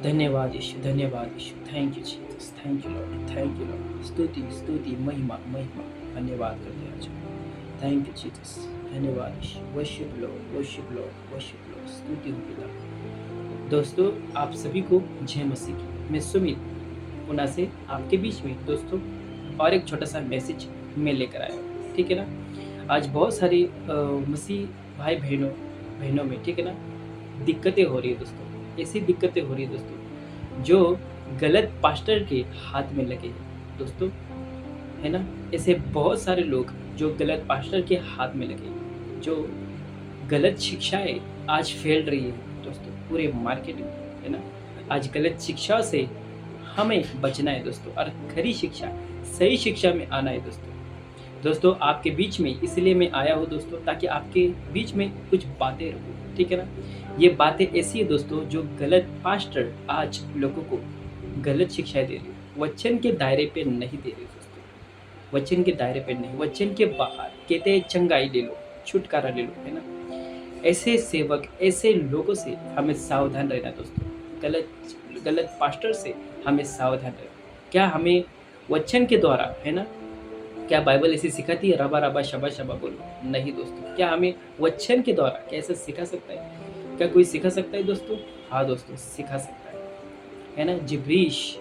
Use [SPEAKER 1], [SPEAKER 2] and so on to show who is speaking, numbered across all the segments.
[SPEAKER 1] धन्यवाद यीशु, धन्यवाद Yeshu. Thank you Jesus, thank you Lord. स्तुति, स्तुति, महिमा, महिमा, धन्यवाद करते हैं आज। थैंक यू जीसस, धन्यवाद Yeshu. Worship Lord, worship Lord, worship Lord. स्तुति हो पिता। दोस्तों, आप सभी को जय मसीह की। मैं सुमित पुणे से आपके बीच में दोस्तों और एक छोटा-सा मैसेज मैं लेकर आया हूँ, ठीक है ना? आज बहुत सारी मसीह भाई-बहनों बहनों में, ठीक है ना, दिक्कतें हो रही है दोस्तों। ऐसी दिक्कतें हो रही है दोस्तों, जो गलत पास्टर के हाथ में लगे हैं दोस्तों, है ना? ऐसे बहुत सारे लोग जो गलत पास्टर के हाथ में लगे हैं, जो गलत शिक्षाएँ आज फैल रही है दोस्तों पूरे मार्केट में, है ना? आज गलत शिक्षा से हमें बचना है दोस्तों और खरी शिक्षा, सही शिक्षा में आना है दोस्तों। दोस्तों, आपके बीच में इसलिए मैं आया हूँ दोस्तों, ताकि आपके बीच में कुछ बातें रखूँ, ठीक है ना? ये बातें ऐसी है दोस्तों, जो गलत पास्टर आज लोगों को गलत शिक्षाएँ दे रही है। वचन के दायरे पे नहीं दे रही दोस्तों, वचन के दायरे पे नहीं, वचन के बाहर कहते हैं चंगाई ले लो, छुटकारा ले लो, है ना? ऐसे सेवक, ऐसे लोगों से हमें सावधान रहना दोस्तों। गलत गलत पास्टर से हमें सावधान रहना। क्या हमें वचन के द्वारा, है ना, क्या बाइबल ऐसी सिखाती है रबा रबा शबा शबा बोलो? नहीं दोस्तों। क्या हमें वचन के द्वारा क्या ऐसा सिखा सकता है? क्या कोई सिखा सकता है दोस्तों? हाँ दोस्तों, सिखा सकता है ना? जिब्रीश,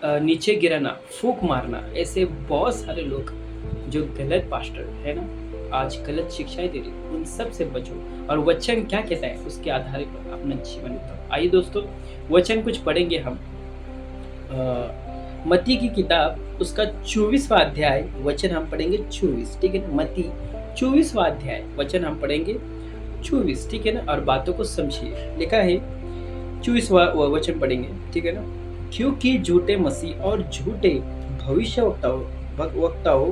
[SPEAKER 1] नीचे गिराना, फूंक मारना, ऐसे बहुत सारे लोग जो गलत पास्टर है ना, आज गलत शिक्षाएं दे रहे हैं, उन सब से बचो। और वचन क्या कहता है उसके आधार पर अपना जीवन बिताओ। आइए दोस्तों, वचन कुछ पढ़ेंगे हम। मत्ती की किताब उसका 24वां अध्याय, वचन हम पढ़ेंगे 24, ठीक है ना? मत्ती 24वां अध्याय, वचन हम पढ़ेंगे 24, ठीक है ना? और बातों को समझिए। लिखा है 24वां वचन पढ़ेंगे, ठीक है ना? क्योंकि झूठे मसीह और झूठे वक्ताओं,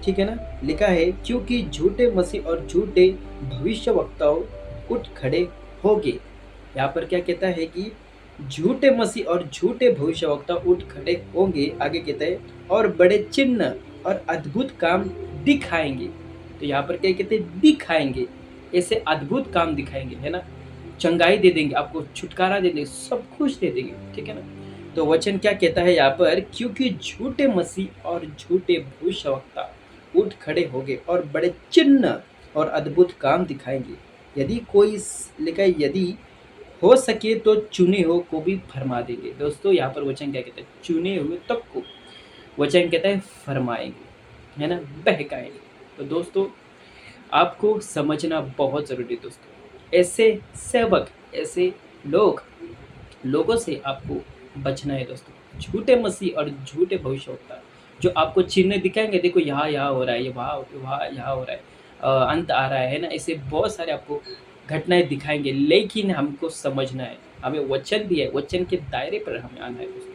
[SPEAKER 1] ठीक है ना? लिखा है क्योंकि झूठे मसीह और झूठे भविष्यवक्ताओं उठ खड़े होंगे। यहाँ पर क्या कहता है कि झूठे मसीह और झूठे भविष्यवक्ता उठ खड़े होंगे। आगे कहता है और बड़े चिन्ह और अद्भुत काम दिखाएंगे। तो यहाँ पर क्या कहते हैं? दिखाएंगे। ऐसे अद्भुत काम दिखाएंगे, है ना? चंगाई दे देंगे, आपको छुटकारा दे देंगे, सब कुछ दे देंगे, ठीक है ना? तो वचन क्या कहता है यहाँ पर? क्योंकि झूठे मसीह और झूठे भविष्यवक्ता उठ खड़े होंगे और बड़े चिन्ह और अद्भुत काम दिखाएंगे। यदि कोई लिखा है, यदि हो सके तो चुने हो को भी फरमा देंगे। दोस्तों, यहाँ पर वचन क्या कहता है? चुने हुए तब को वचन कहता है फरमाएंगे, है ना, बहकाएंगे। तो दोस्तों, आपको समझना बहुत ज़रूरी है दोस्तों। ऐसे सेवक, ऐसे लोगों से आपको बचना है दोस्तों। झूठे मसीह और झूठे भविष्यवक्ता जो आपको चिन्ह दिखाएंगे, देखो यहाँ हो रहा है, ये वहाँ वहाँ यहाँ हो रहा है, अंत आ रहा है ना, ऐसे बहुत सारे आपको घटनाएं दिखाएंगे। लेकिन हमको समझना है, हमें वचन दिया है, वचन के दायरे पर हमें आना है दोस्तों,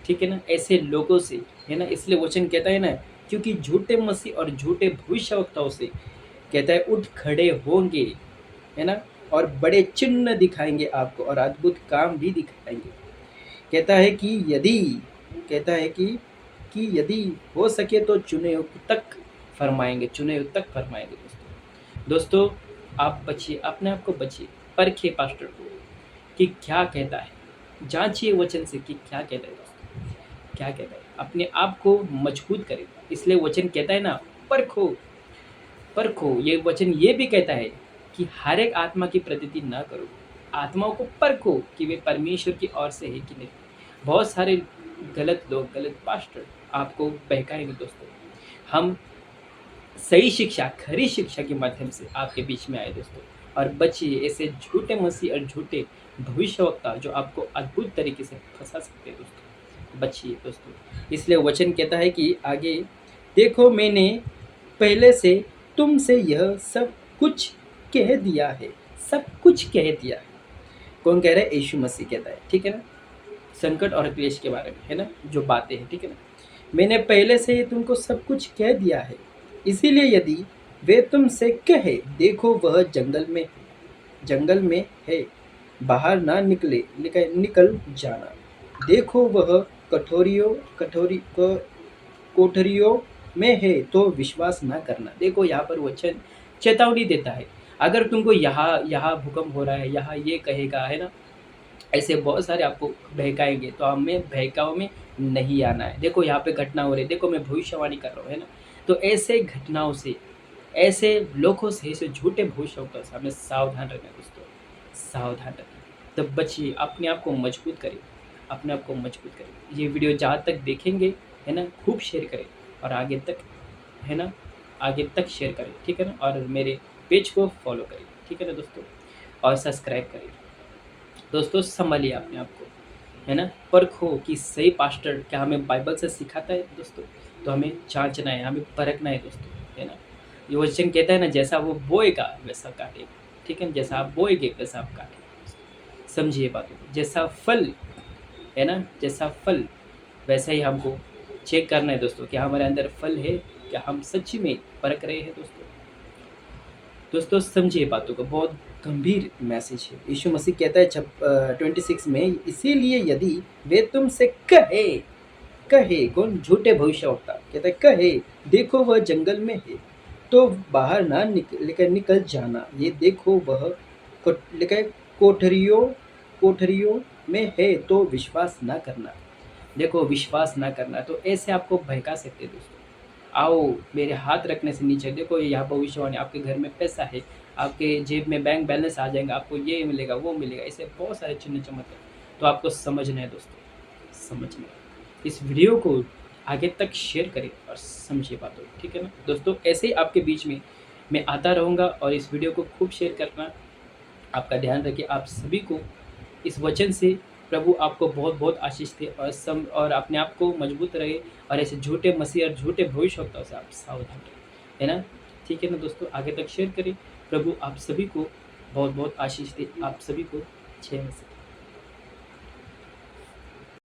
[SPEAKER 1] ठीक है ना? ऐसे लोगों से, है ना, इसलिए वचन कहता है ना, क्योंकि झूठे मसीह और झूठे भविष्यवक्ताओं से कहता है उठ खड़े होंगे, है ना, और बड़े चिन्ह दिखाएंगे आपको और अद्भुत काम भी दिखाएंगे। कहता है कि यदि कहता है कि यदि हो सके तो चुने हुए तक फरमाएंगे दोस्तों। दोस्तों, आप बचिए, अपने आप को बचिए, परखिए पास्टर को कि क्या कहता है, जांचिए वचन से कि क्या कहता है दोस्तों, क्या कहता है, अपने आप को मजबूत करें। इसलिए वचन कहता है ना, परखो, परखो। ये वचन ये भी कहता है कि हर एक आत्मा की प्रतीति ना करो, आत्माओं को परखो कि वे परमेश्वर की ओर से है कि नहीं। बहुत सारे गलत लोग, गलत पास्टर आपको बहकाएंगे दोस्तों। हम सही शिक्षा, खरी शिक्षा के माध्यम से आपके बीच में आए दोस्तों। और बचिए ऐसे झूठे मसीह और झूठे भविष्यवक्ता जो आपको अद्भुत तरीके से फंसा सकते हैं दोस्तों। बचिए दोस्तों। इसलिए वचन कहता है कि आगे, देखो मैंने पहले से तुमसे यह सब कुछ कह दिया है, सब कुछ कह दिया है। कौन कह रहा है? यीशु मसीह कहता है, ठीक है ना? संकट और क्लेश के बारे में, है ना, जो बातें हैं, ठीक है ना? मैंने पहले से ही तुमको सब कुछ कह दिया है। इसीलिए यदि वे तुमसे कहे, देखो वह जंगल में है, बाहर ना निकले, निकल जाना। देखो वह कोठरियों में है, तो विश्वास ना करना। देखो, यहाँ पर वचन चेतावनी देता है। अगर तुमको यहाँ यहाँ भूकंप हो रहा है, यहाँ ये कहेगा, है ना, ऐसे बहुत सारे आपको बहकाएँगे, तो हमें बहकावे में नहीं आना है। देखो यहाँ पे घटना हो रही है, देखो मैं भविष्यवाणी कर रहा हूँ, है ना? तो ऐसे घटनाओं से, ऐसे लोगों से, ऐसे झूठे भविष्यवक्ताओं से हमें सावधान रहना है दोस्तों, सावधान रहना है। तो बचिए, अपने आप को मजबूत करिए, अपने आप को मजबूत करिए। ये वीडियो जहाँ तक देखेंगे, है ना? खूब शेयर करें और आगे तक, है ना? आगे तक शेयर करें, ठीक है ना? और मेरे पेज को फॉलो करिए, ठीक है ना दोस्तों? और सब्सक्राइब करिए। दोस्तों संभालिए अपने आप को, है ना? परखो कि सही पास्टर क्या हमें बाइबल से सिखाता है दोस्तों, तो हमें जाँचना है, हमें परखना है दोस्तों, है ना? ये वचन कहता है ना, जैसा वो बोएगा वैसा काटेगा, ठीक है ना? जैसा आप बोएँगे वैसा आप काटेंगे। समझिए बातों को, जैसा फल, है ना? जैसा फल वैसा ही हमको चेक करना है दोस्तों, क्या हमारे अंदर फल है? क्या हम सच्ची में परख रहे हैं दोस्तों? दोस्तों समझिए बातों को, बहुत गंभीर मैसेज है। यीशु मसीह कहता है 26 में, इसीलिए यदि वे तुमसे कहे, कहे कौन? झूठे भविष्यवक्ता कहता है, कहे देखो वह जंगल में है, तो बाहर ना निकल जाना। ये देखो वह लिखा है कोठरियों, कोठरियों में है, तो विश्वास ना करना। देखो विश्वास ना करना, तो ऐसे आपको बहका सकते हैं दोस्तों। आओ मेरे हाथ रखने से नीचे देखो, ये यहाँ भविष्यवाणी, आपके घर में पैसा है, आपके जेब में बैंक बैलेंस आ जाएगा, आपको ये मिलेगा वो मिलेगा, ऐसे बहुत सारे चिन्ह चमत्कार। तो आपको समझना है दोस्तों, समझना है। इस वीडियो को आगे तक शेयर करें और समझिए बातों को, ठीक है ना दोस्तों? ऐसे ही आपके बीच में मैं आता रहूँगा और इस वीडियो को खूब शेयर करना। आपका ध्यान रखिए, आप सभी को इस वचन से प्रभु आपको बहुत-बहुत आशीष दे और और अपने आप को मजबूत रहे और ऐसे झूठे मसीह और झूठे भविष्यवक्ताओं से आप सावधान रहें, है ना? ठीक है ना दोस्तों? आगे तक शेयर करें। प्रभु आप सभी को बहुत-बहुत आशीष दे। आप सभी को जय मसीह।